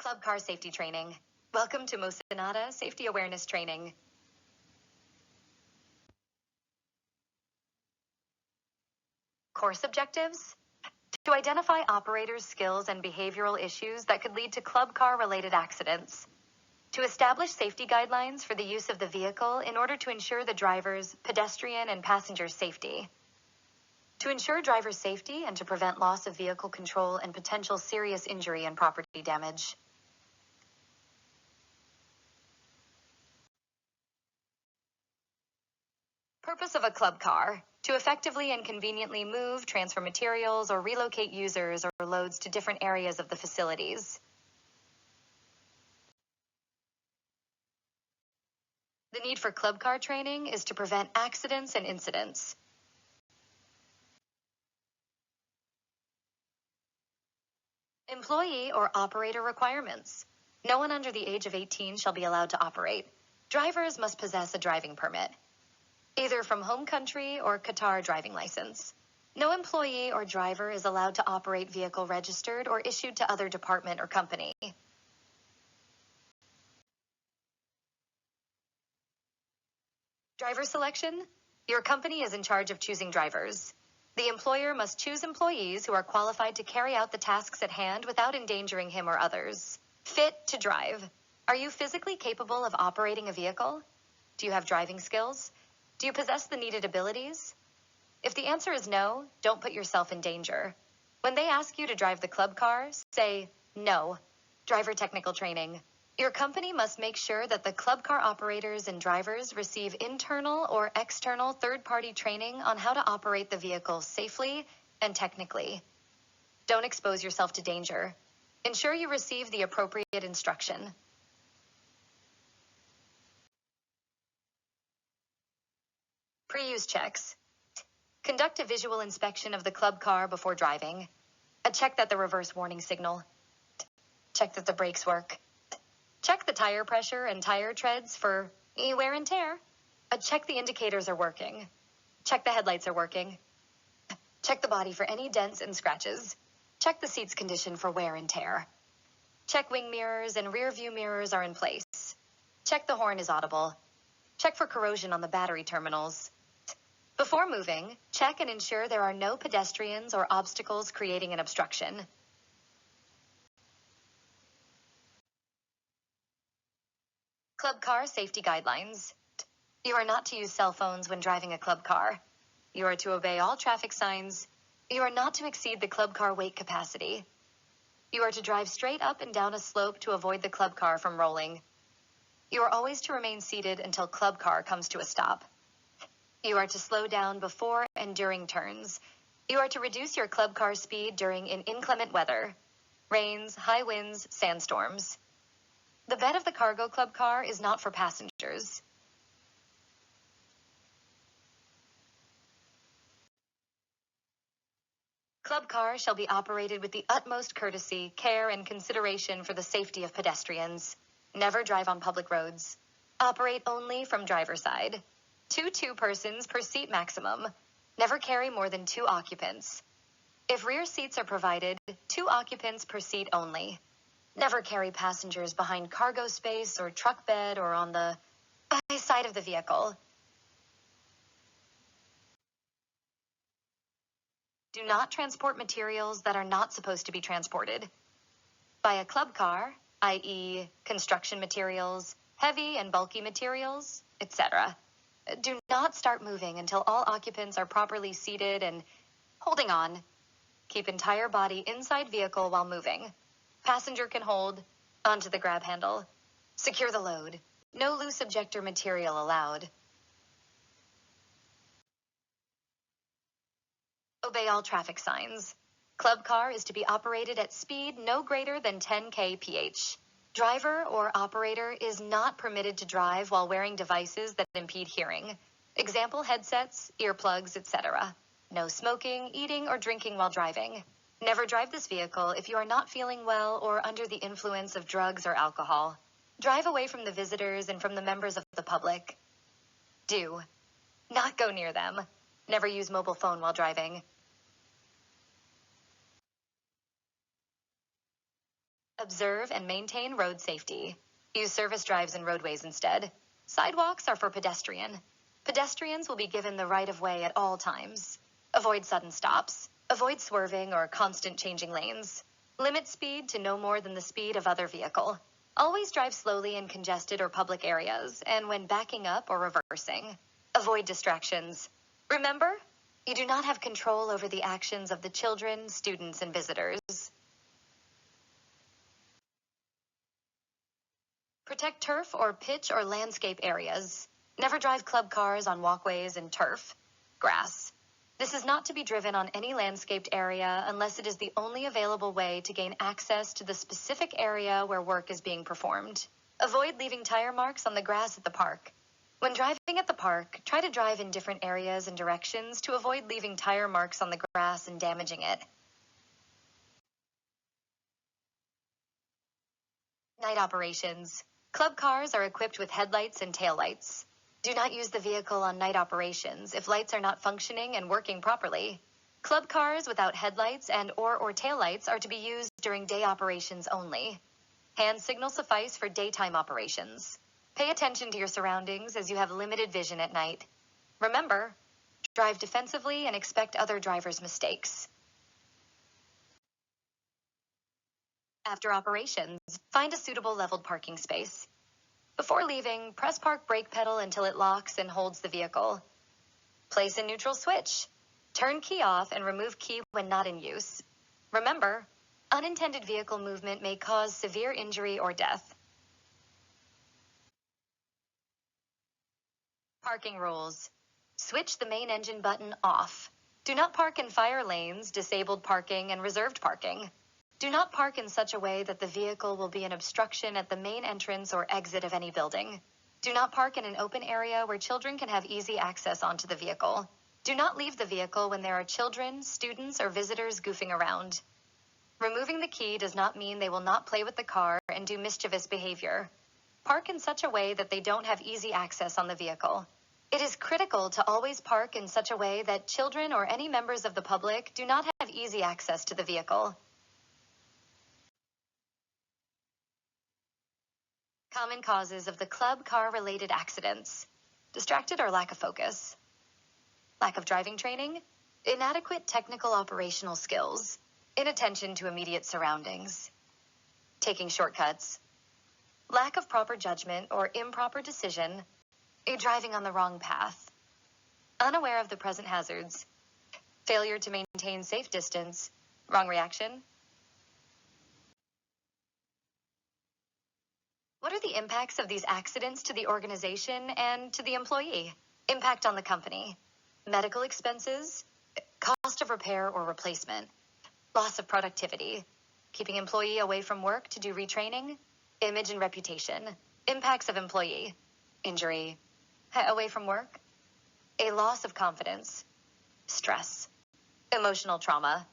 Club car safety training. Welcome to Mosinada Safety Awareness Training. Course objectives: to identify operators' skills and behavioral issues that could lead to club car related accidents. To establish safety guidelines for the use of the vehicle in order to ensure the driver's, pedestrian, and passenger safety. To ensure driver safety and to prevent loss of vehicle control and potential serious injury and property damage. Purpose of a club car: to effectively and conveniently move, transfer materials, or relocate users or loads to different areas of the facilities. The need for club car training is to prevent accidents and incidents. Employee or operator requirements: no one under the age of 18 shall be allowed to operate. Drivers must possess a driving permit, either from home country or Qatar driving license. No employee or driver is allowed to operate vehicle registered or issued to other department or company. Driver selection: your company is in charge of choosing drivers. The employer must choose employees who are qualified to carry out the tasks at hand without endangering him or others. Fit to drive: are you physically capable of operating a vehicle? Do you have driving skills? Do you possess the needed abilities? If the answer is no, don't put yourself in danger. When they ask you to drive the club car, say no. Driver technical training: your company must make sure that the club car operators and drivers receive internal or external third-party training on how to operate the vehicle safely and technically. Don't expose yourself to danger. Ensure you receive the appropriate instruction. Pre-use checks: conduct a visual inspection of the club car before driving. Check that the reverse warning signal. Check that the brakes work. Check the tire pressure and tire treads for wear and tear. Check the indicators are working. Check the headlights are working. Check the body for any dents and scratches. Check the seat's condition for wear and tear. Check wing mirrors and rear view mirrors are in place. Check the horn is audible. Check for corrosion on the battery terminals. Before moving, check and ensure there are no pedestrians or obstacles creating an obstruction. Club car safety guidelines: you are not to use cell phones when driving a club car. You are to obey all traffic signs. You are not to exceed the club car weight capacity. You are to drive straight up and down a slope to avoid the club car from rolling. You are always to remain seated until club car comes to a stop. You are to slow down before and during turns. You are to reduce your club car speed during inclement weather: rains, high winds, sandstorms. The bed of the cargo club car is not for passengers. Club car shall be operated with the utmost courtesy, care, and consideration for the safety of pedestrians. Never drive on public roads. Operate only from driver side. Two persons per seat maximum. Never carry more than 2 occupants. If rear seats are provided, 2 occupants per seat only. Never carry passengers behind cargo space or truck bed or on the side of the vehicle. Do not transport materials that are not supposed to be transported. Buy a club car, i.e., construction materials, heavy and bulky materials, etc. Do not start moving until all occupants are properly seated and holding on. Keep entire body inside vehicle while moving. Passenger can hold onto the grab handle. Secure the load. No loose objector material allowed. Obey all traffic signs. Club car is to be operated at speed no greater than 10 kph. Driver or operator is not permitted to drive while wearing devices that impede hearing. Example: headsets, earplugs, etc. No smoking, eating, or drinking while driving. Never drive this vehicle if you are not feeling well or under the influence of drugs or alcohol. Drive away from the visitors and from the members of the public. Do not go near them. Never use mobile phone while driving. Observe and maintain road safety. Use service drives and roadways instead. Sidewalks are for pedestrian. Pedestrians will be given the right of way at all times. Avoid sudden stops. Avoid swerving or constant changing lanes. Limit speed to no more than the speed of other vehicle. Always drive slowly in congested or public areas and when backing up or reversing. Avoid distractions. Remember, you do not have control over the actions of the children, students, and visitors. Protect turf or pitch or landscape areas. Never drive club cars on walkways and turf, grass. This is not to be driven on any landscaped area unless it is the only available way to gain access to the specific area where work is being performed. Avoid leaving tire marks on the grass at the park. When driving at the park, try to drive in different areas and directions to avoid leaving tire marks on the grass and damaging it. Night operations. Club cars are equipped with headlights and taillights. Do not use the vehicle on night operations if lights are not functioning and working properly. Club cars without headlights and/or taillights are to be used during day operations only. Hand signals suffice for daytime operations. Pay attention to your surroundings as you have limited vision at night. Remember, drive defensively and expect other drivers' mistakes. After operations, find a suitable leveled parking space. Before leaving, press park brake pedal until it locks and holds the vehicle. Place a neutral switch. Turn key off and remove key when not in use. Remember, unintended vehicle movement may cause severe injury or death. Parking rules. Switch the main engine button off. Do not park in fire lanes, disabled parking, and reserved parking. Do not park in such a way that the vehicle will be an obstruction at the main entrance or exit of any building. Do not park in an open area where children can have easy access onto the vehicle. Do not leave the vehicle when there are children, students, or visitors goofing around. Removing the key does not mean they will not play with the car and do mischievous behavior. Park in such a way that they don't have easy access on the vehicle. It is critical to always park in such a way that children or any members of the public do not have easy access to the vehicle. Common causes of the club car-related accidents: distracted or lack of focus, lack of driving training, inadequate technical operational skills, inattention to immediate surroundings, taking shortcuts, lack of proper judgment or improper decision, driving on the wrong path, unaware of the present hazards, failure to maintain safe distance, wrong reaction. What are the impacts of these accidents to the organization and to the employee? Impact on the company: medical expenses, cost of repair or replacement, loss of productivity, keeping employee away from work to do retraining, image and reputation, impacts of employee, injury, away from work, a loss of confidence, stress, emotional trauma.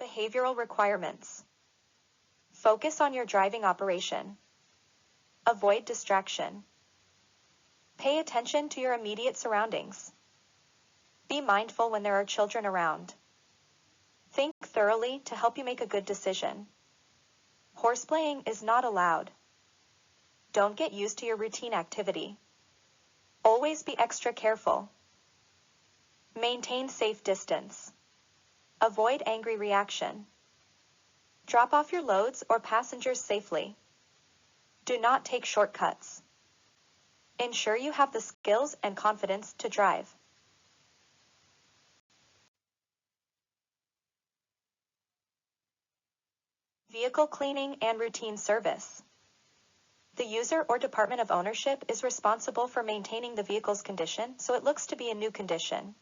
Behavioral requirements. Focus on your driving operation. Avoid distraction. Pay attention to your immediate surroundings. Be mindful when there are children around. Think thoroughly to help you make a good decision. Horseplaying is not allowed. Don't get used to your routine activity. Always be extra careful. Maintain safe distance. Avoid angry reaction. Drop off your loads or passengers safely. Do not take shortcuts. Ensure you have the skills and confidence to drive. Vehicle cleaning and routine service. The user or department of ownership is responsible for maintaining the vehicle's condition so it looks to be in new condition.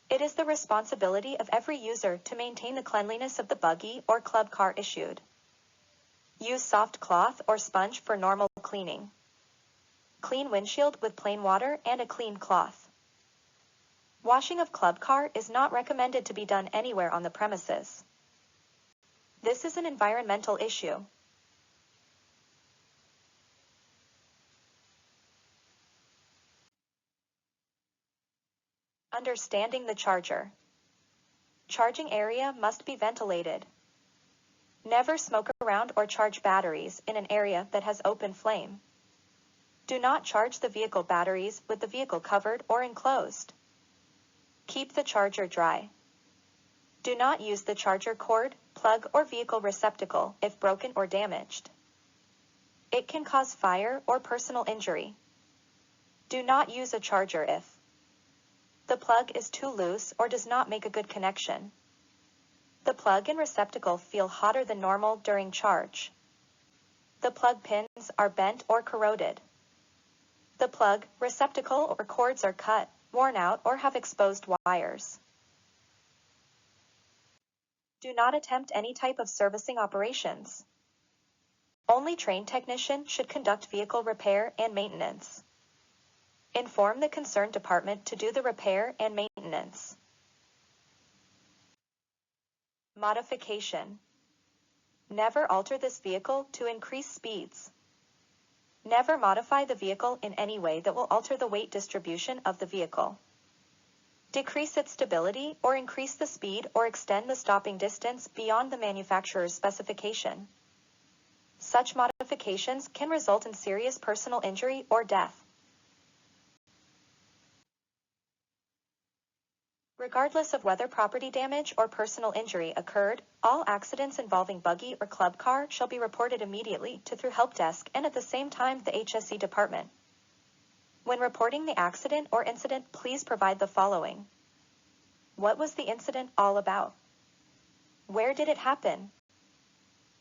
It is the responsibility of every user to maintain the cleanliness of the buggy or club car issued. Use soft cloth or sponge for normal cleaning. Clean windshield with plain water and a clean cloth. Washing of club car is not recommended to be done anywhere on the premises. This is an environmental issue. Understanding the charger. Charging area must be ventilated. Never smoke around or charge batteries in an area that has open flame. Do not charge the vehicle batteries with the vehicle covered or enclosed. Keep the charger dry. Do not use the charger cord, plug, or vehicle receptacle if broken or damaged. It can cause fire or personal injury. Do not use a charger if the plug is too loose or does not make a good connection. The plug and receptacle feel hotter than normal during charge. The plug pins are bent or corroded. The plug, receptacle, or cords are cut, worn out, or have exposed wires. Do not attempt any type of servicing operations. Only trained technicians should conduct vehicle repair and maintenance. Inform the concerned department to do the repair and maintenance. Modification. Never alter this vehicle to increase speeds. Never modify the vehicle in any way that will alter the weight distribution of the vehicle. Decrease its stability or increase the speed or extend the stopping distance beyond the manufacturer's specification. Such modifications can result in serious personal injury or death. Regardless of whether property damage or personal injury occurred, all accidents involving buggy or club car shall be reported immediately to through help desk and at the same time the HSE department. When reporting the accident or incident, please provide the following. What was the incident all about? Where did it happen?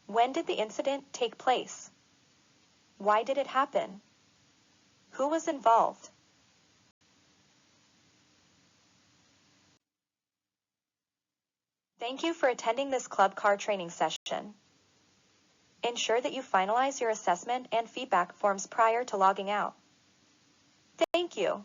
When did the incident take place? Why did it happen? Who was involved? Thank you for attending this club car training session. Ensure that you finalize your assessment and feedback forms prior to logging out. Thank you.